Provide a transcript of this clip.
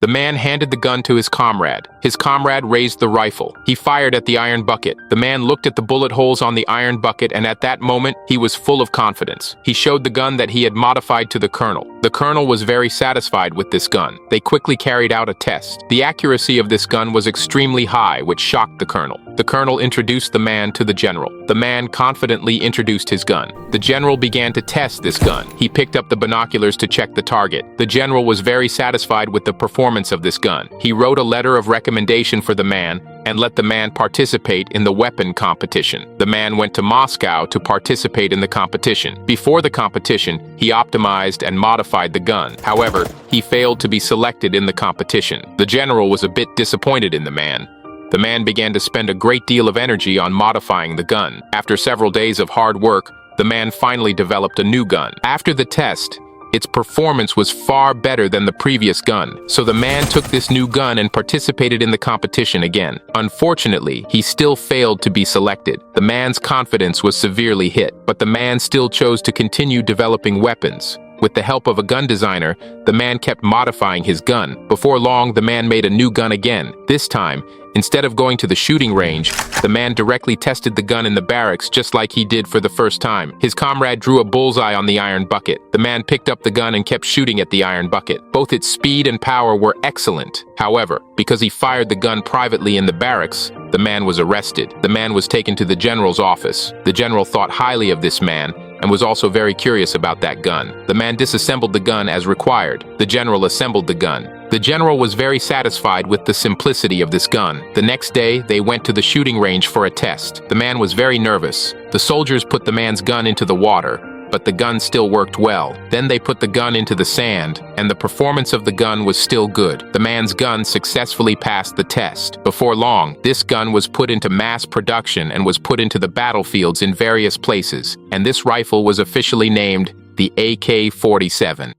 The man handed the gun to his comrade. His comrade raised the rifle. He fired at the iron bucket. The man looked at the bullet holes on the iron bucket, and at that moment, he was full of confidence. He showed the gun that he had modified to the colonel. The colonel was very satisfied with this gun. They quickly carried out a test. The accuracy of this gun was extremely high, which shocked the colonel. The colonel introduced the man to the general. The man confidently introduced his gun. The general began to test this gun. He picked up the binoculars to check the target. The general was very satisfied with the performance of this gun. He wrote a letter of recommendation for the man and let the man participate in the weapon competition. The man went to Moscow to participate in the competition. Before the competition, he optimized and modified the gun. However, he failed to be selected in the competition. The general was a bit disappointed in the man. The man began to spend a great deal of energy on modifying the gun. After several days of hard work, the man finally developed a new gun. After the test, its performance was far better than the previous gun, so the man took this new gun and participated in the competition again. Unfortunately, he still failed to be selected. The man's confidence was severely hit, but the man still chose to continue developing weapons. With the help of a gun designer, the man kept modifying his gun. Before long, the man made a new gun again. This time, instead of going to the shooting range, the man directly tested the gun in the barracks just like he did for the first time. His comrade drew a bullseye on the iron bucket. The man picked up the gun and kept shooting at the iron bucket. Both its speed and power were excellent. However, because he fired the gun privately in the barracks, the man was arrested. The man was taken to the general's office. The general thought highly of this man and was also very curious about that gun. The man disassembled the gun as required. The general assembled the gun. The general was very satisfied with the simplicity of this gun. The next day, they went to the shooting range for a test. The man was very nervous. The soldiers put the man's gun into the water, but the gun still worked well. Then they put the gun into the sand, and the performance of the gun was still good. The man's gun successfully passed the test. Before long, this gun was put into mass production and was put into the battlefields in various places, and this rifle was officially named the AK-47.